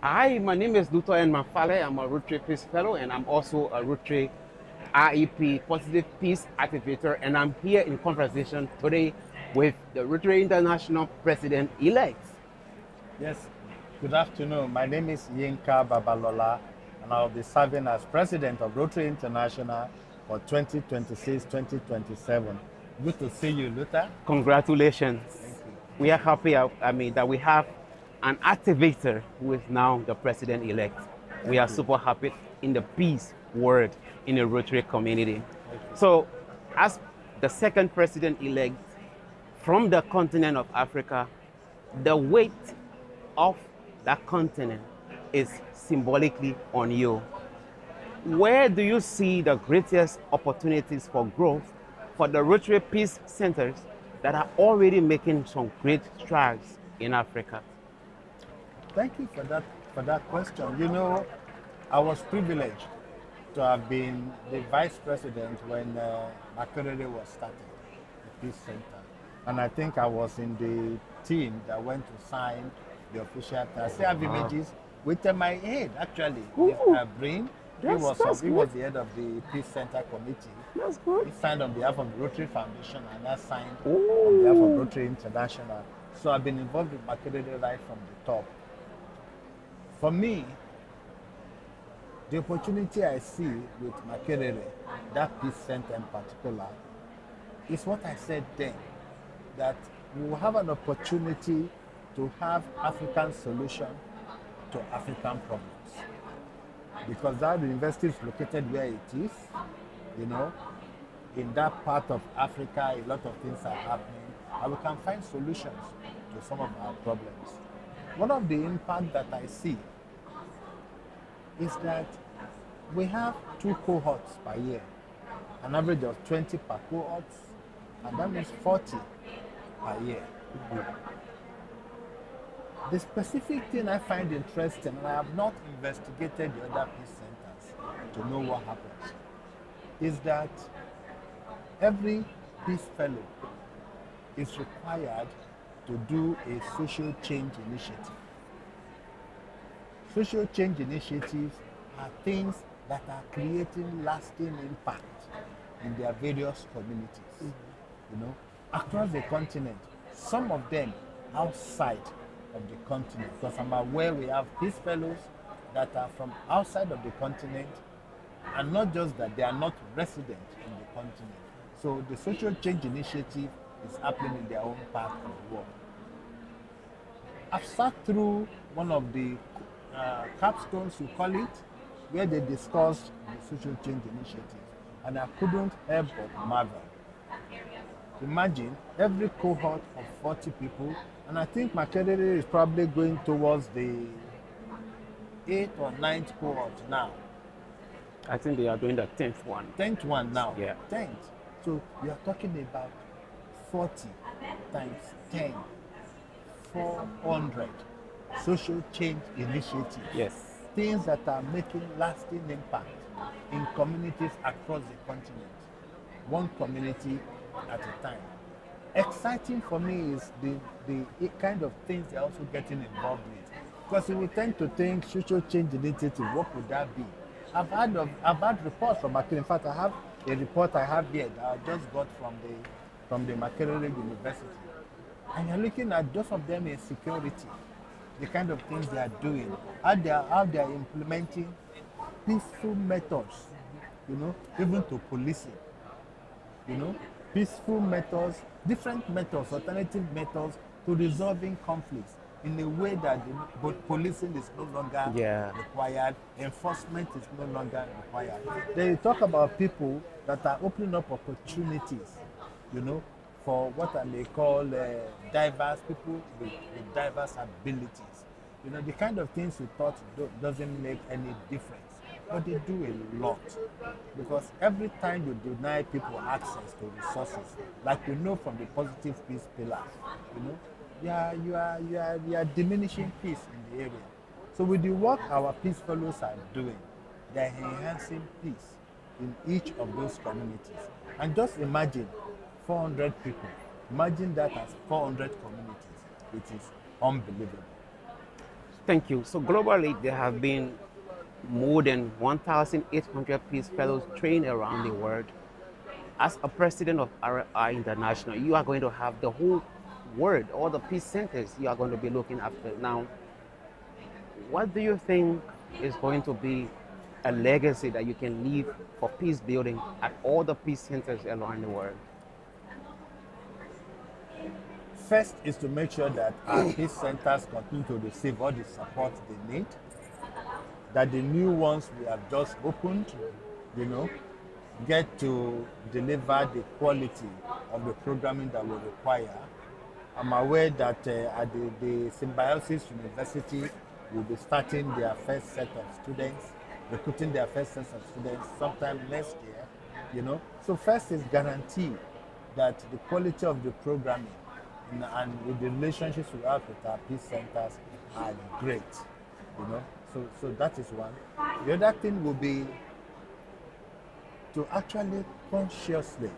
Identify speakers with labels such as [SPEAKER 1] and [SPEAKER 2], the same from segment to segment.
[SPEAKER 1] Hi, my name is Dr. Mafalleh. I'm a Rotary Peace Fellow and I'm also a Rotary REP Positive Peace Activator. And I'm here in conversation today with the Rotary International President-elect.
[SPEAKER 2] Yes, good afternoon. My name is Olayinka Babalola, and I'll be serving as president of Rotary International for 2026-2027. Good to see you, Luther.
[SPEAKER 1] Congratulations.
[SPEAKER 2] Thank you.
[SPEAKER 1] We are happy, that we have an activator who is now the President-elect. We
[SPEAKER 2] Thank
[SPEAKER 1] are
[SPEAKER 2] you.
[SPEAKER 1] super happy in the peace world in the Rotary community.
[SPEAKER 2] Thank you.
[SPEAKER 1] So, as the second President-elect from the continent of Africa, the weight of that continent is symbolically on you. Where do you see the greatest opportunities for growth for the Rotary Peace Centers that are already making some great strides in Africa?
[SPEAKER 2] Thank you for that question. You know, I was privileged to have been the vice president when Makerere was started, the Peace Center. And I think I was in the team that went to sign the official. I still have images with my head, actually. With
[SPEAKER 1] Ooh,
[SPEAKER 2] Brain.
[SPEAKER 1] that's
[SPEAKER 2] He
[SPEAKER 1] good.
[SPEAKER 2] was the head of the Peace Center Committee.
[SPEAKER 1] That's good.
[SPEAKER 2] He signed on behalf of the Rotary Foundation and I signed on behalf of
[SPEAKER 1] Ooh.
[SPEAKER 2] Rotary International. So I've been involved with Makerere right from the top. For me, the opportunity I see with Makerere, that Peace Center in particular, is what I said then, that we will have an opportunity to have African solution to African problems. Because that university is located where it is, you know, in that part of Africa, a lot of things are happening, and we can find solutions to some of our problems. One of the impact that I see is that we have 2 cohorts per year, an average of 20 per cohort, and that means 40 per year. The specific thing I find interesting, and I have not investigated the other peace centers to know what happens, is that every peace fellow is required to do a social change initiative. Social change initiatives are things that are creating lasting impact in their various communities. You know, across the continent, some of them outside of the continent, because I'm aware we have peace fellows that are from outside of the continent, and not just that, they are not resident in the continent. So the social change initiative is happening in their own part of the world. I've sat through one of the capstones, you call it, where they discussed the social change initiative, and I couldn't help but marvel. Imagine every cohort of 40 people, and I think Makerere is probably going towards the 8th or 9th cohort now.
[SPEAKER 1] I think they are doing the 10th one.
[SPEAKER 2] 10th one now.
[SPEAKER 1] Yeah.
[SPEAKER 2] 10th. So we are talking about 40 times 10, 400 social change initiatives.
[SPEAKER 1] Yes.
[SPEAKER 2] Things that are making lasting impact in communities across the continent, one community at a time. Exciting for me is the kind of things they're also getting involved with. Because we tend to think social change initiative, what would that be? I've had reports from Makerere. In fact, I have a report I have here that I just got from the Makerere University. And you're looking at those of them in security, the kind of things they are doing, how they are implementing peaceful methods, you know, even to policing, you know, peaceful methods, different methods, alternative methods to resolving conflicts in a way that both policing is no longer required, enforcement is no longer required. They talk about people that are opening up opportunities, you know, for what I may call diverse people with diverse abilities. You know, the kind of things we thought doesn't make any difference, but they do a lot. Because every time you deny people access to resources, like we know from the positive peace pillars, you know, you are diminishing peace in the area. So with the work our peace fellows are doing, they are enhancing peace in each of those communities. And just imagine 400 people. Imagine that as 400 communities. It is unbelievable.
[SPEAKER 1] Thank you. So globally, there have been more than 1,800 peace fellows trained around the world. As a president of RI International, you are going to have the whole world, all the peace centers you are going to be looking after. Now, what do you think is going to be a legacy that you can leave for peace building at all the peace centers around the world?
[SPEAKER 2] First is to make sure that our peace centers continue to receive all the support they need, that the new ones we have just opened, you know, get to deliver the quality of the programming that we require. I'm aware that at the Symbiosis University will be starting their first set of students, recruiting their first set of students sometime next year, you know. So first is guarantee that the quality of the programming and with the relationships we have with our peace centers are great, you know. So that is one. The other thing will be to actually consciously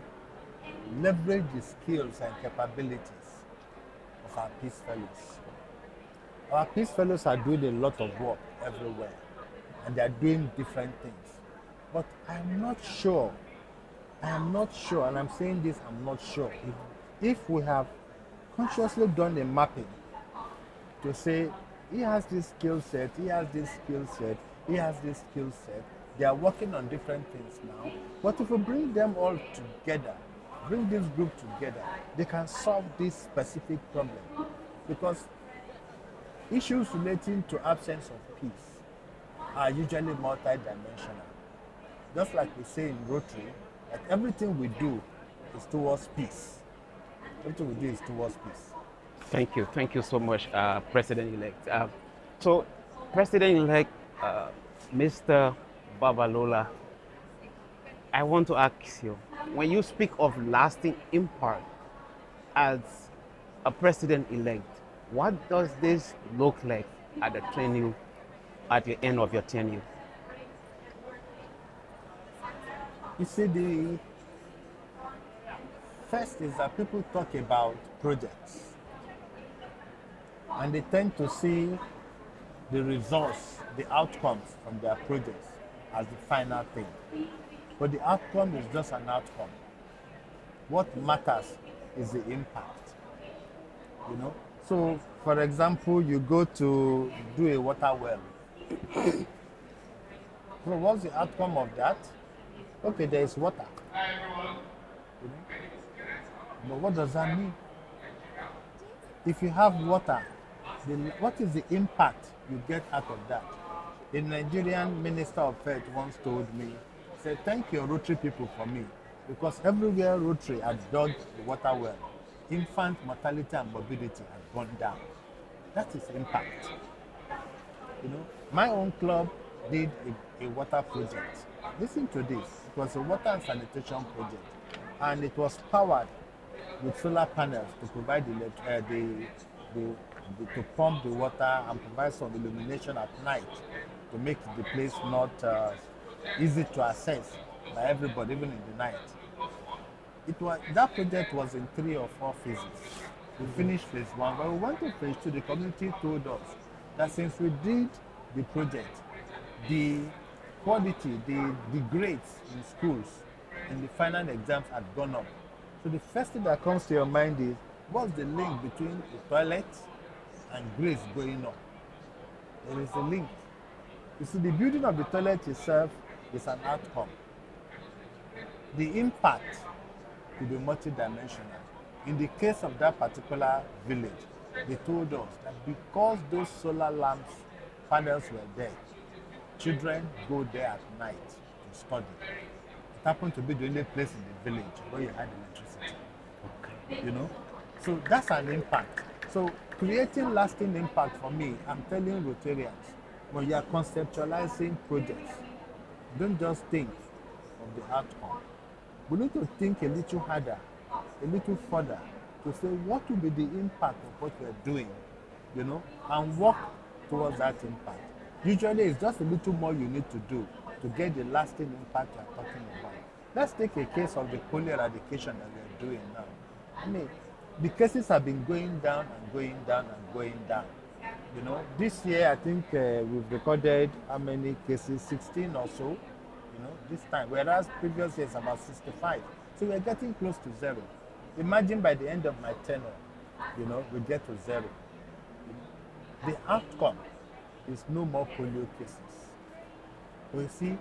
[SPEAKER 2] leverage the skills and capabilities of our peace fellows. Our peace fellows are doing a lot of work everywhere, and they are doing different things. But I'm not sure, and I'm saying this, I'm not sure, if we have consciously done a mapping to say, he has this skill set, he has this skill set, he has this skill set. They are working on different things now. But if we bring them all together, bring this group together, they can solve this specific problem. Because issues relating to absence of peace are usually multidimensional. Just like we say in Rotary, that everything we do is towards peace. Everything we do is towards peace.
[SPEAKER 1] Thank you so much, President-elect. So, President-elect Mr. Babalola, I want to ask you, when you speak of lasting impact as a president-elect, what does this look like at at the end of your tenure?
[SPEAKER 2] You see, the first is that people talk about projects and they tend to see the results, the outcomes from their projects as the final thing. But the outcome is just an outcome. What matters is the impact. You know? So, for example, you go to do a water well. So what's the outcome of that? Okay, there is water. You know? But what does that mean? If you have water, then what is the impact you get out of that? The Nigerian Minister of Health once told me, said, thank your Rotary people for me, because everywhere Rotary had dug the water well, infant mortality and morbidity had gone down. That is impact. You know, my own club did a water project. Listen to this. It was a water and sanitation project, and it was powered with solar panels to provide to pump the water and provide some illumination at night to make the place not easy to access by everybody, even in the night. That project was in 3 or 4 phases. We finished phase 1. When we went to phase 2, the community told us that since we did the project, the quality, the grades in schools in the final exams had gone up. So the first thing that comes to your mind is, what's the link between the toilet and grades going up? There is a link. You see, the building of the toilet itself is an outcome. The impact could be multidimensional. In the case of that particular village, they told us that because those solar lamps panels were there, children go there at night to study. It happened to be the only place in the village where you had electricity. Okay. You know? So that's an impact. So creating lasting impact for me, I'm telling Rotarians, when you are conceptualizing projects, don't just think of the outcome. We need to think a little harder, a little further, to say what will be the impact of what we're doing, you know, and work towards that impact. Usually it's just a little more you need to do to get the lasting impact you're talking about. Let's take a case of the polio eradication that we're doing now. I mean, the cases have been going down and going down and going down. You know, this year I think we've recorded how many cases? 16 or so. You know, this time, whereas previous years about 65. So we're getting close to zero. Imagine by the end of my tenure, you know, we get to zero. The outcome is no more polio cases. So you see,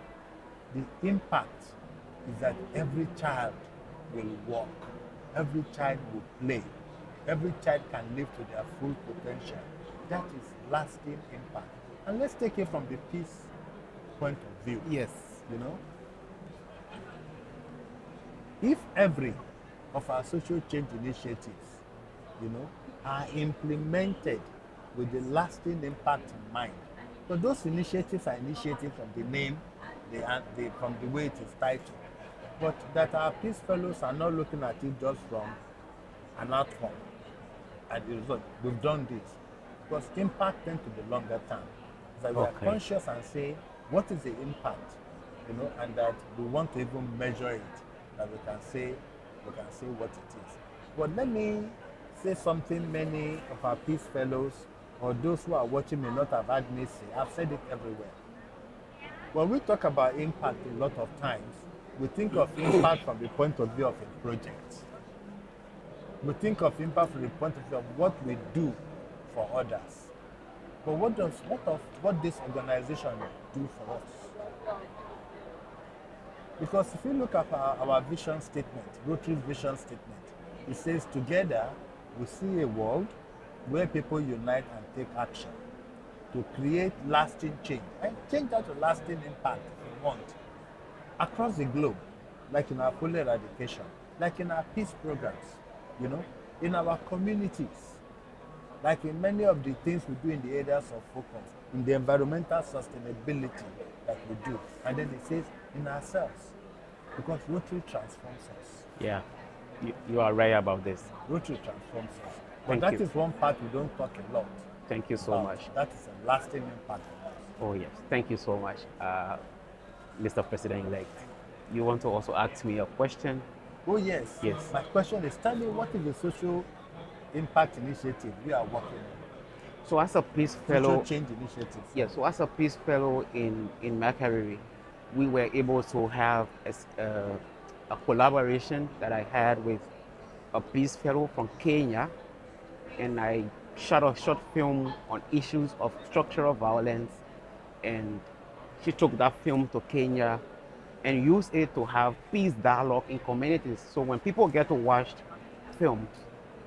[SPEAKER 2] the impact is that every child will walk, every child will play, every child can live to their full potential. That is lasting impact. And let's take it from the peace point of view.
[SPEAKER 1] Yes.
[SPEAKER 2] You know, if every of our social change initiatives, you know, are implemented with the lasting impact in mind, so those initiatives are initiatives from the name, from the way it is titled, but that our peace fellows are not looking at it just from an outcome. And the result, we've done this, because impact tends to be longer term. So we are conscious and say, what is the impact, you know, and that we want to even measure it, that we can say what it is. But let me say something many of our peace fellows or those who are watching may not have heard me say. I've said it everywhere. When we talk about impact a lot of times, we think of impact from the point of view of a project. We think of impact from the point of view of what we do for others. But what this organization do for us? Because if you look at our vision statement, Rotary's vision statement, it says together we see a world where people unite and take action to create lasting change. And change that to lasting impact if we want. Across the globe, like in our polio eradication, like in our peace programs, you know, in our communities, like in many of the things we do in the areas of focus, in the environmental sustainability that we do. And then it says in ourselves, because Rotary transforms us.
[SPEAKER 1] Yeah, you are right about this.
[SPEAKER 2] Rotary transforms us. But that is one part we don't talk a lot.
[SPEAKER 1] Thank you so much.
[SPEAKER 2] That is a lasting impact on us.
[SPEAKER 1] Oh yes, thank you so much, Mr. President-elect. You want to also ask me a question?
[SPEAKER 2] Oh yes.
[SPEAKER 1] Yes.
[SPEAKER 2] My question is, tell me, what is the social impact initiative we are working on?
[SPEAKER 1] So as a peace fellow,
[SPEAKER 2] social change initiative.
[SPEAKER 1] yes. So as a peace fellow in Makerere, we were able to have a collaboration that I had with a peace fellow from Kenya, and I shot a short film on issues of structural violence, and she took that film to Kenya and used it to have peace dialogue in communities. So when people get to watch films,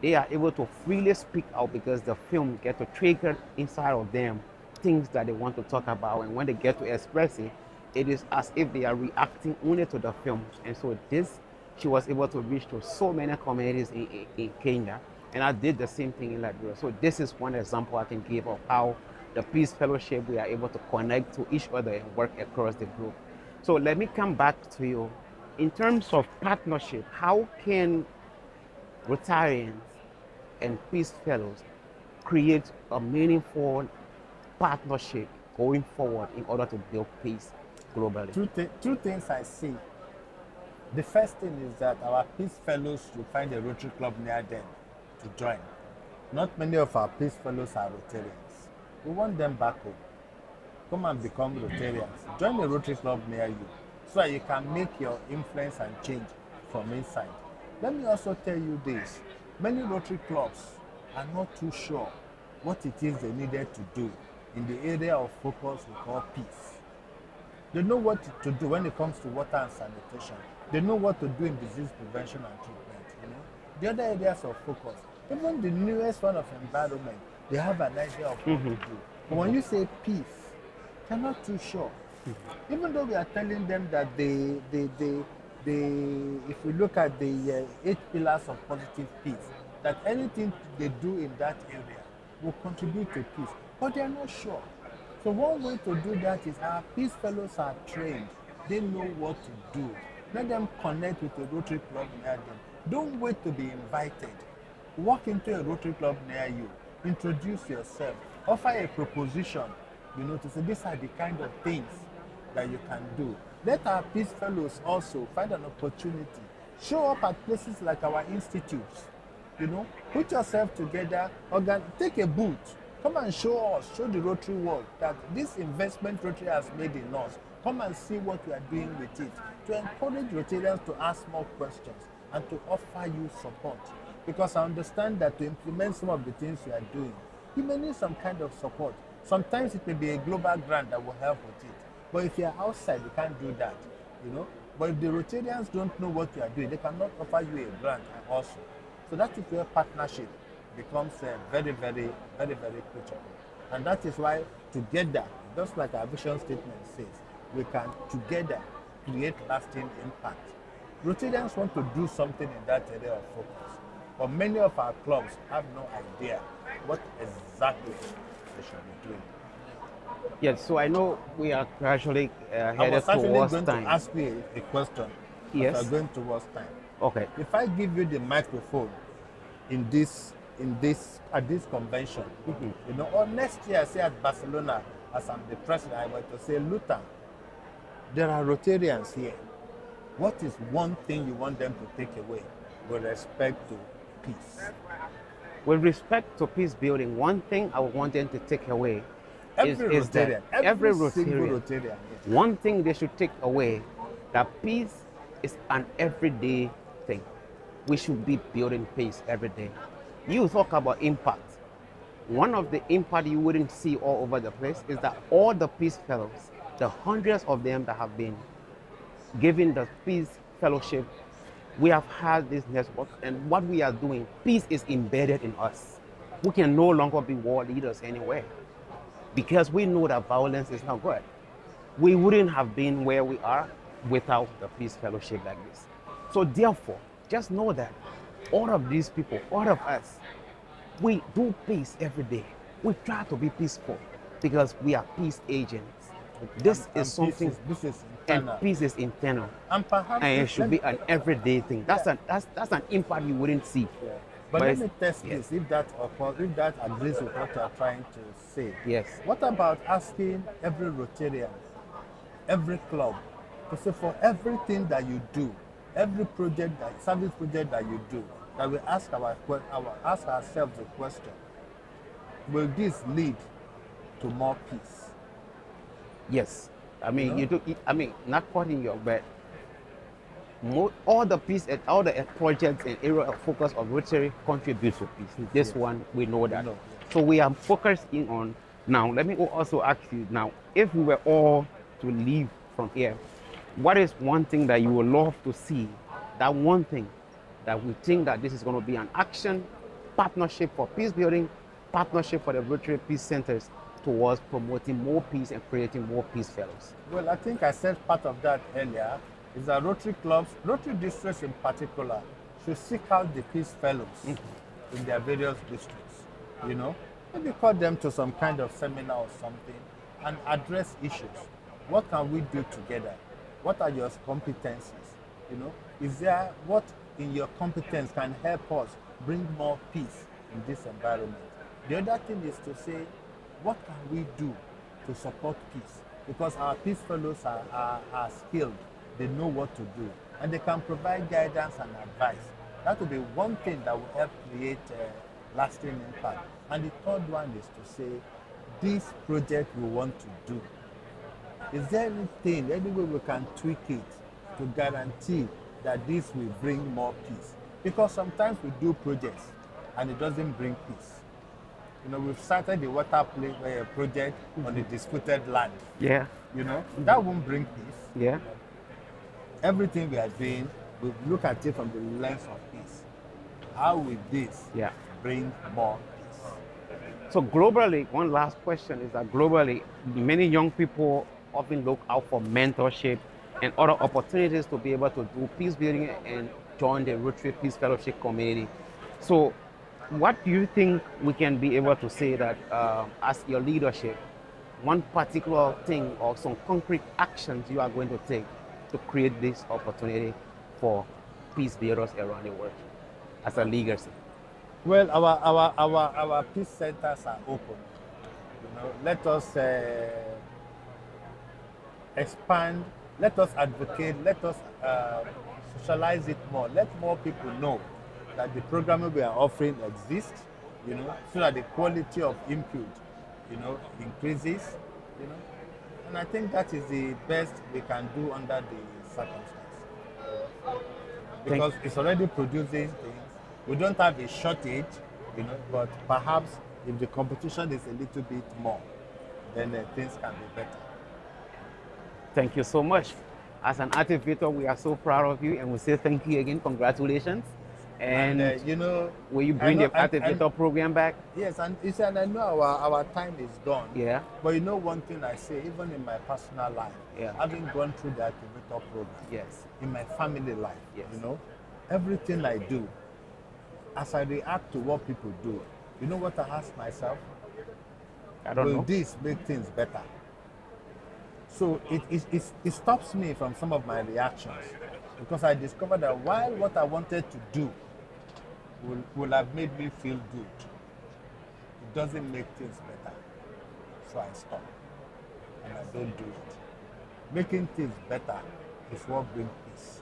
[SPEAKER 1] they are able to freely speak out because the film get to trigger inside of them things that they want to talk about, and when they get to express it, it is as if they are reacting only to the film. And so this, she was able to reach to so many communities in Kenya, and I did the same thing in Liberia. So this is one example I can give of how the Peace Fellowship, we are able to connect to each other and work across the group. So let me come back to you. In terms of partnership, how can Rotarians and Peace Fellows create a meaningful partnership going forward in order to build peace globally?
[SPEAKER 2] Two things I see. The first thing is that our Peace Fellows should find a Rotary Club near them to join. Not many of our Peace Fellows are Rotarians. We want them back home. Come and become Rotarians. Join a Rotary Club near you so that you can make your influence and change from inside. Let me also tell you this. Many Rotary clubs are not too sure what it is they needed to do in the area of focus we call peace. They know what to do when it comes to water and sanitation. They know what to do in disease prevention and treatment. You know, the other areas of focus, even the newest one of environment, they have an idea of what to do. But when you say peace, they're not too sure. Even though we are telling them that if we look at the 8 pillars of positive peace, that anything they do in that area will contribute to peace, but they are not sure. So one way to do that is our peace fellows are trained. They know what to do. Let them connect with a Rotary Club near them. Don't wait to be invited. Walk into a Rotary Club near you. Introduce yourself. Offer a proposition, you know, to say these are the kind of things that you can do. Let our peace fellows also find an opportunity. Show up at places like our institutes. You know, put yourself together, take a booth. Come and show us, show the Rotary world that this investment Rotary has made in us. Come and see what we are doing with it. To encourage Rotarians to ask more questions and to offer you support. Because I understand that to implement some of the things you are doing, you may need some kind of support. Sometimes it may be a global grant that will help with it. But if you're outside, you can't do that, you know. But if the Rotarians don't know what you are doing, they cannot offer you a grant also. So that is where partnership becomes very, very, very, very critical. And that is why together, just like our vision statement says, we can together create lasting impact. Rotarians want to do something in that area of focus, but many of our clubs have no idea what exactly they should be doing.
[SPEAKER 1] Yes, so I know we are gradually
[SPEAKER 2] I
[SPEAKER 1] headed
[SPEAKER 2] was actually
[SPEAKER 1] towards
[SPEAKER 2] going
[SPEAKER 1] time.
[SPEAKER 2] to ask you a question.
[SPEAKER 1] Yes.
[SPEAKER 2] As we're going towards time.
[SPEAKER 1] Okay.
[SPEAKER 2] If I give you the microphone at this convention, you know, or next year, say at Barcelona, as I'm the president, I were to say, Luther, there are Rotarians here. What is one thing you want them to take away with respect to peace?
[SPEAKER 1] With respect to peace building, one thing I would want them to take away is
[SPEAKER 2] Rotarian,
[SPEAKER 1] that every
[SPEAKER 2] single
[SPEAKER 1] Rotarian,
[SPEAKER 2] Rotarian, yes.
[SPEAKER 1] one thing they should take away, that peace is an everyday thing. We should be building peace every day. You talk about impact. One of the impact you wouldn't see all over the place is that all the peace fellows, the hundreds of them that have been given the peace fellowship, we have had this network, and what we are doing, peace is embedded in us. We can no longer be war leaders anywhere because we know that violence is not good. We wouldn't have been where we are without the peace fellowship like this. So therefore, just know that all of these people, all of us, we do peace every day. We try to be peaceful because we are peace agents. This is something,
[SPEAKER 2] This is
[SPEAKER 1] and
[SPEAKER 2] internal.
[SPEAKER 1] peace is internal,
[SPEAKER 2] And perhaps
[SPEAKER 1] and it should be an everyday thing. That's an impact you wouldn't see.
[SPEAKER 2] Yeah. But let
[SPEAKER 1] it's-
[SPEAKER 2] me test
[SPEAKER 1] yes.
[SPEAKER 2] this, if that agrees with what you are trying to say.
[SPEAKER 1] Yes.
[SPEAKER 2] What about asking every Rotarian, every club, to say for everything that you do, every project, service project that you do, that we ask ourselves the question: will this lead to more peace?
[SPEAKER 1] Yes. I mean,
[SPEAKER 2] You know?
[SPEAKER 1] not quoting you, but all the peace and all the projects and area of focus of Rotary contribute to peace. This
[SPEAKER 2] Yes.
[SPEAKER 1] one, we know that.
[SPEAKER 2] know,
[SPEAKER 1] So we are focusing on, now, let me also ask you now, if we were all to leave from here, what is one thing that you would love to see, that one thing that we think that this is going to be an action, partnership for peace building, partnership for the Rotary Peace Centers towards promoting more peace and creating more peace fellows?
[SPEAKER 2] Well, I think I said part of that earlier, is that Rotary clubs, Rotary districts in particular, should seek out the peace fellows in their various districts, you know. Maybe call them to some kind of seminar or something and address issues. What can we do together? What are your competencies? You know, is there what in your competence can help us bring more peace in this environment? The other thing is to say, what can we do to support peace? Because our peace fellows are skilled, they know what to do, and they can provide guidance and advice. That will be one thing that will help create lasting impact. And the third one is to say, this project we want to do, is there anything, any way we can tweak it to guarantee that this will bring more peace? Because sometimes we do projects and it doesn't bring peace. You know, we've started the water project on the disputed land.
[SPEAKER 1] Yeah.
[SPEAKER 2] You know, that won't bring peace.
[SPEAKER 1] Yeah.
[SPEAKER 2] Everything we are doing, we look at it from the lens of peace. How will this
[SPEAKER 1] Yeah.
[SPEAKER 2] bring more peace?
[SPEAKER 1] So globally, one last question is that globally, many young people often look out for mentorship and other opportunities to be able to do peace building and join the Rotary Peace Fellowship community. So what do you think we can be able to say that as your leadership, one particular thing or some concrete actions you are going to take to create this opportunity for peace builders around the world as a legacy?
[SPEAKER 2] Well, our peace centers are open. You know, let us expand, let us advocate, let us socialize it more. Let more people know that the programming we are offering exists, you know, so that the quality of input, you know, increases, you know. And I think that is the best we can do under the circumstances.
[SPEAKER 1] Thank,
[SPEAKER 2] Because it's already producing things. We don't have a shortage, you know, but perhaps if the competition is a little bit more, then things can be better.
[SPEAKER 1] thank you so much. As an activator, we are so proud of you, and we say thank you again. Congratulations. And
[SPEAKER 2] You know,
[SPEAKER 1] will you
[SPEAKER 2] I
[SPEAKER 1] bring
[SPEAKER 2] know,
[SPEAKER 1] the activator program back?
[SPEAKER 2] yes, and you said I know our time is gone.
[SPEAKER 1] Yeah.
[SPEAKER 2] But you know one thing I say, even in my personal life,
[SPEAKER 1] Yeah.
[SPEAKER 2] having gone through the activator program,
[SPEAKER 1] Yes.
[SPEAKER 2] in my family life,
[SPEAKER 1] Yes.
[SPEAKER 2] you know, everything I do, as I react to what people do, you know what I ask myself?
[SPEAKER 1] I don't
[SPEAKER 2] Will
[SPEAKER 1] know.
[SPEAKER 2] this make things better? So it stops me from some of my reactions because I discovered that while what I wanted to do will have made me feel good, it doesn't make things better. So I stop and I don't do it. Making things better is what brings peace.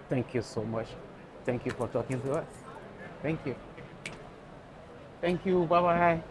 [SPEAKER 1] Thank you so much. Thank you for talking to us. Thank you. Thank you. Bye bye.